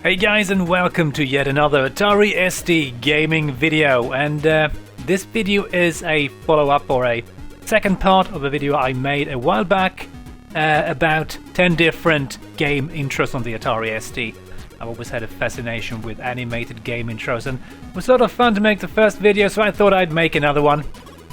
Hey guys, and welcome to yet another Atari ST gaming video, and this video is a follow-up or a second part of a video I made a while back about 10 different game intros on the Atari ST. I've always had a fascination with animated game intros, and it was sort of fun to make the first video, so I thought I'd make another one.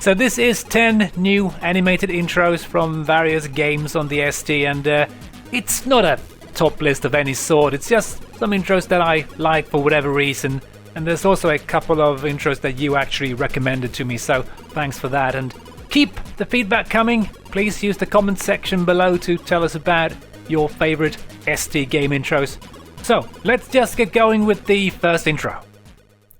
So this is 10 new animated intros from various games on the ST, and it's not a top list of any sort, it's just some intros that I like for whatever reason, and there's also a couple of intros that you actually recommended to me, so thanks for that. And keep the feedback coming. Please use the comment section below to tell us about your favorite ST game intros. So let's just get going with the first intro.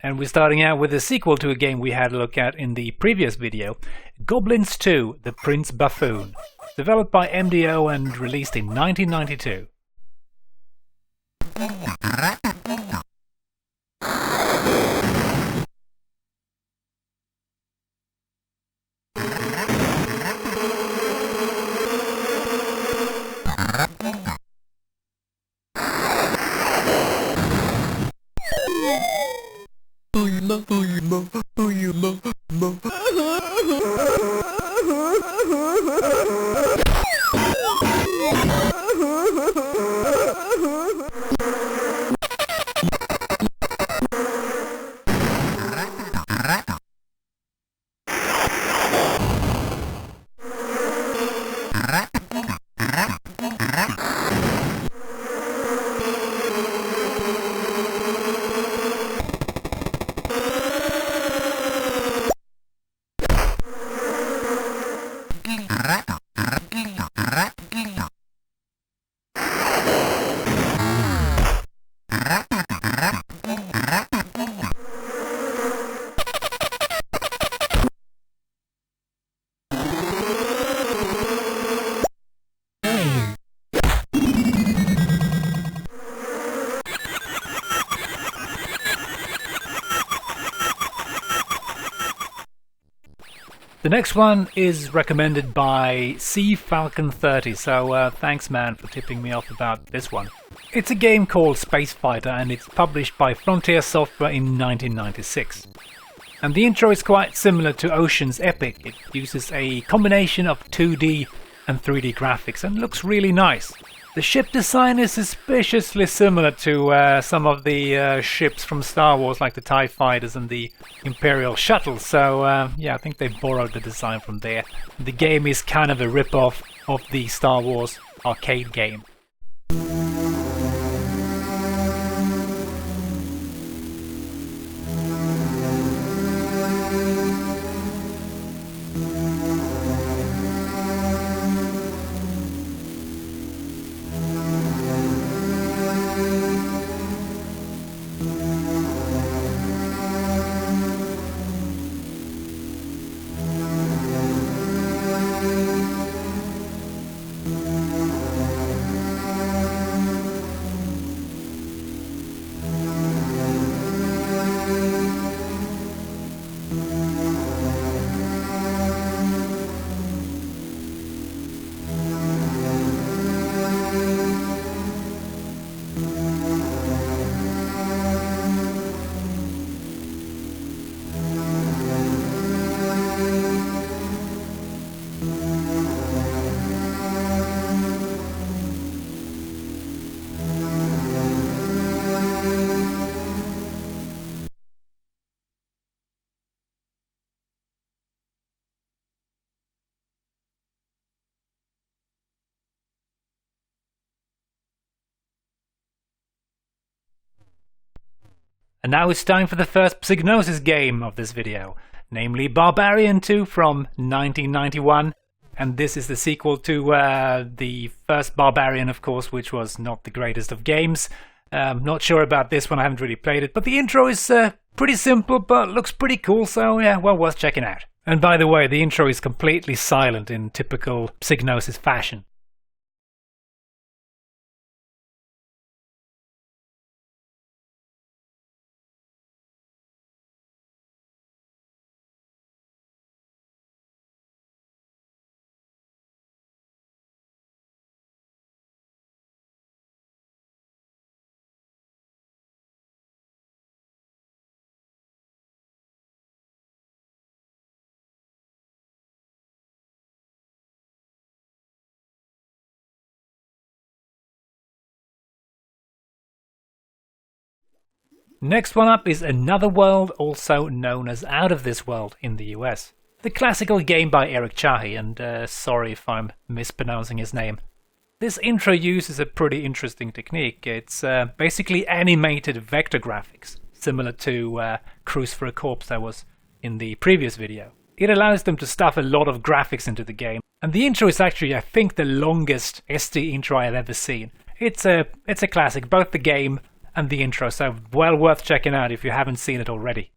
And we're starting out with a sequel to a game we had a look at in the previous video, Gobliiins II, The Prince Buffoon, developed by MDO and released in 1992. The next one is recommended by C Falcon 30, so thanks man for tipping me off about this one. It's a game called Space Fighter, and it's published by Frontier Software in 1996. And the intro is quite similar to Ocean's Epic. It uses a combination of 2D and 3D graphics and looks really nice. The ship design is suspiciously similar to some of the ships from Star Wars, like the TIE Fighters and the Imperial Shuttle, so yeah, I think they borrowed the design from there. The game is kind of a rip-off of the Star Wars arcade game. And now it's time for the first Psygnosis game of this video, namely Barbarian II from 1991. And this is the sequel to the first Barbarian, of course, which was not the greatest of games. Not sure about this one, I haven't really played it, but the intro is pretty simple, but looks pretty cool, so yeah, well worth checking out. And by the way, the intro is completely silent in typical Psygnosis fashion. Next one up is Another World, also known as Out of This World in the US. The classical game by Eric Chahi, and sorry if I'm mispronouncing his name. This intro uses a pretty interesting technique. It's basically animated vector graphics, similar to Cruise for a Corpse that was in the previous video. It allows them to stuff a lot of graphics into the game, and the intro is actually, I think, the longest ST intro I've ever seen. It's a classic, both the game and the intro, so well worth checking out if you haven't seen it already.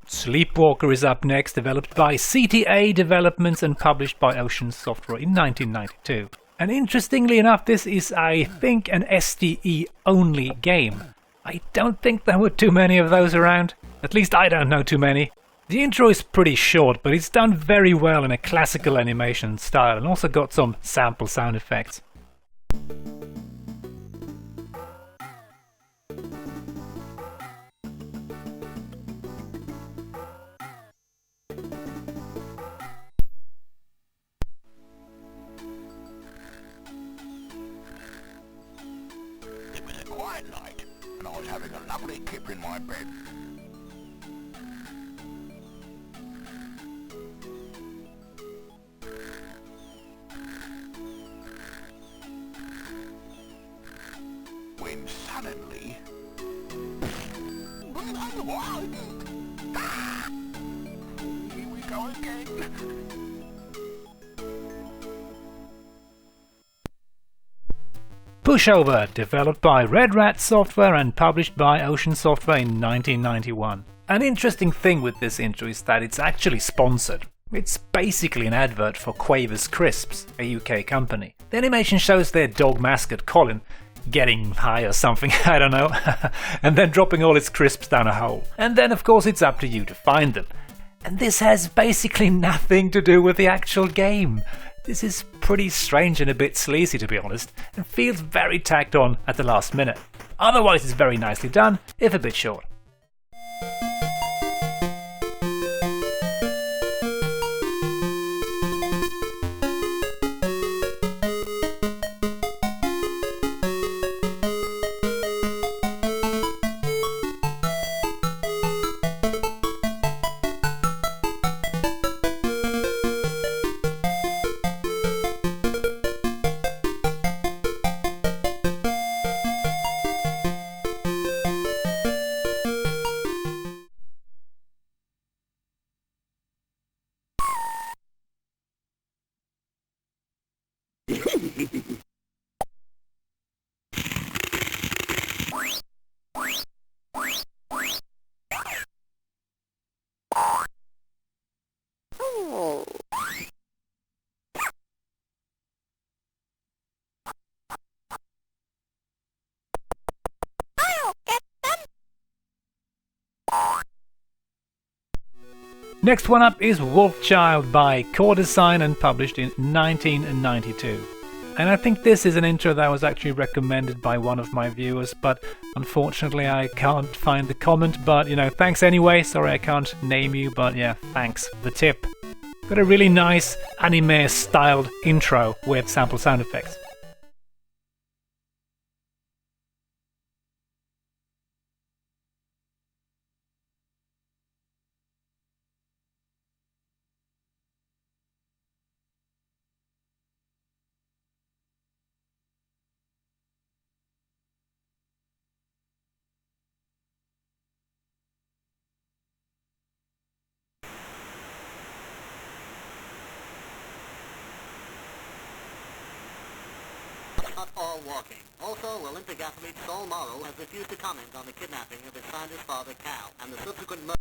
Sleepwalker is up next, developed by CTA Developments and published by Ocean Software in 1992. And interestingly enough, this is, I think, an STE-only game. I don't think there were too many of those around. At least I don't know too many. The intro is pretty short, but it's done very well in a classical animation style and also got some sample sound effects. Night, and I was having a lovely kip in my bed. When suddenly... Here we go again. Pushover, developed by Red Rat Software and published by Ocean Software in 1991. An interesting thing with this intro is that it's actually sponsored. It's basically an advert for Quavers Crisps, a UK company. The animation shows their dog mascot Colin getting high or something, I don't know, and then dropping all his crisps down a hole. And then of course it's up to you to find them. And this has basically nothing to do with the actual game. This is pretty strange and a bit sleazy, to be honest, and feels very tacked on at the last minute. Otherwise it's very nicely done, if a bit short. Next one up is Wolfchild by Core Design and published in 1992. And I think this is an intro that was actually recommended by one of my viewers, but unfortunately I can't find the comment, but you know, thanks anyway. Sorry I can't name you, but yeah, thanks for the tip. Got a really nice anime-styled intro with sample sound effects. Not all walking. Also, Olympic athlete Saul Morrow has refused to comment on the kidnapping of his scientist father Cal and the subsequent murder.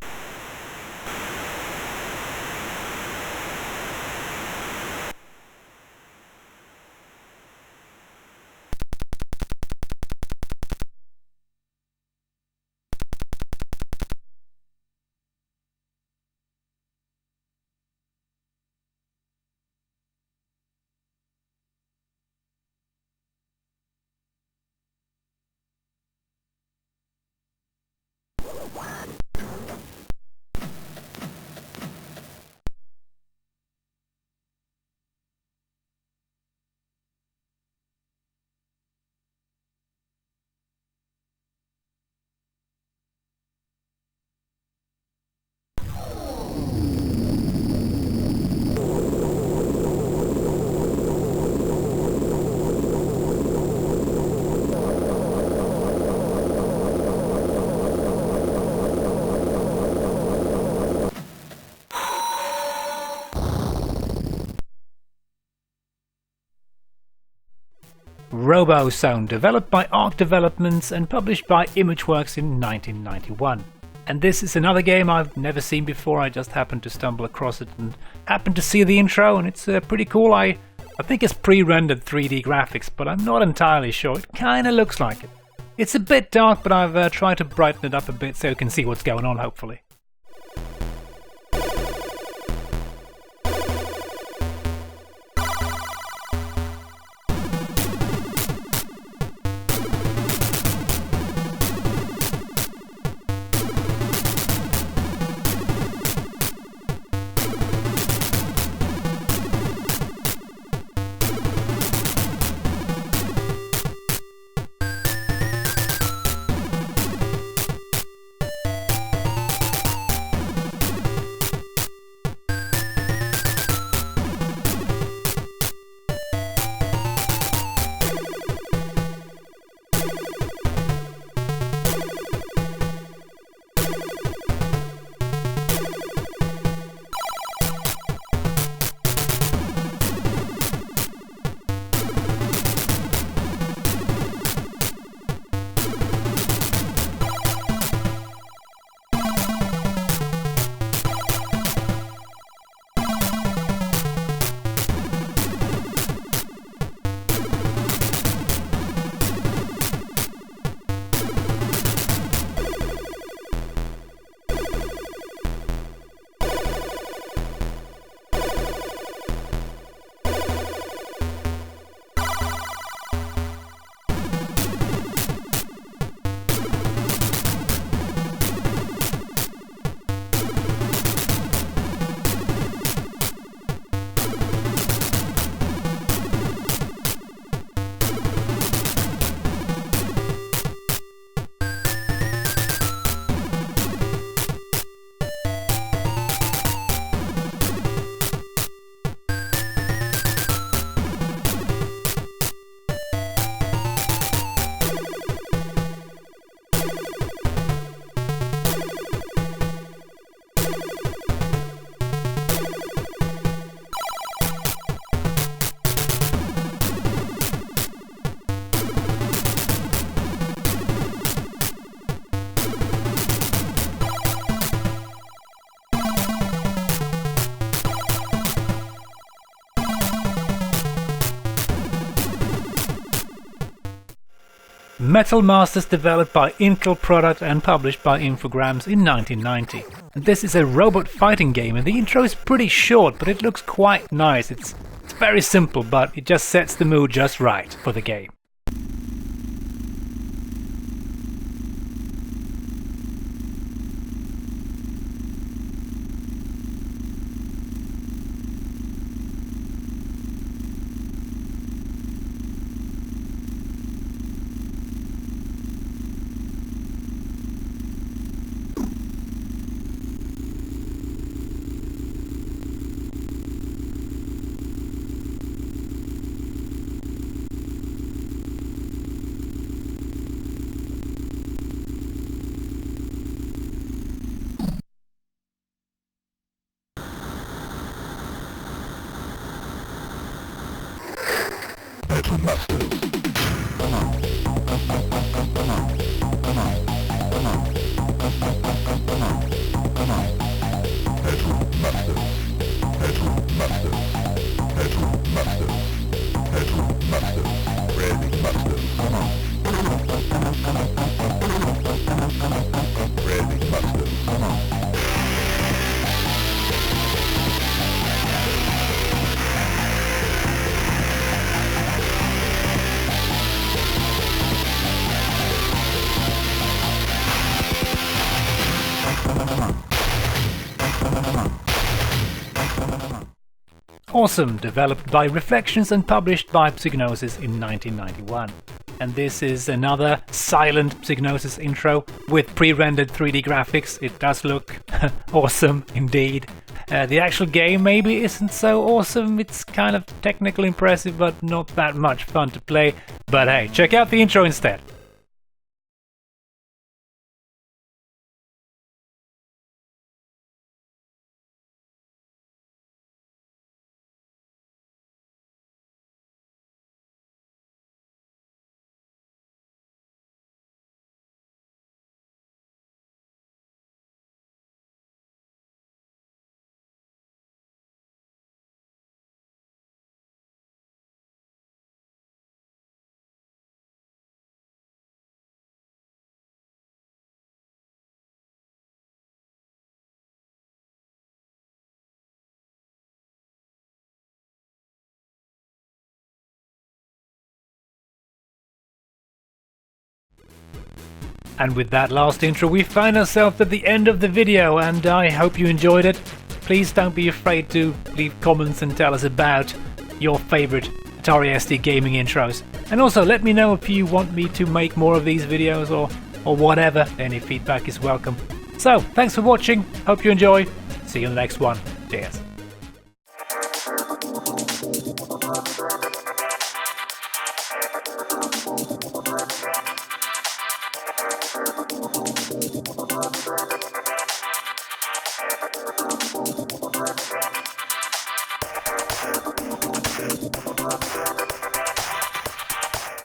Robozone, developed by Arc Developments and published by Imageworks in 1991. And this is another game I've never seen before. I just happened to stumble across it and happened to see the intro, and it's pretty cool. I think it's pre-rendered 3D graphics, but I'm not entirely sure. It kinda looks like it. It's a bit dark, but I've tried to brighten it up a bit so you can see what's going on, hopefully. Metal Masters, developed by Intel Product and published by Infogrames in 1990. And this is a robot fighting game, and the intro is pretty short, but it looks quite nice. It's very simple, but it just sets the mood just right for the game. Awesome, developed by Reflections and published by Psygnosis in 1991. And this is another silent Psygnosis intro with pre-rendered 3D graphics. It does look awesome indeed. The actual game maybe isn't so awesome, it's kind of technically impressive but not that much fun to play. But hey, check out the intro instead. And with that last intro, we find ourselves at the end of the video, and I hope you enjoyed it. Please don't be afraid to leave comments and tell us about your favorite Atari ST gaming intros. And also let me know if you want me to make more of these videos or whatever. Any feedback is welcome. So, thanks for watching, hope you enjoy. See you in the next one. Cheers.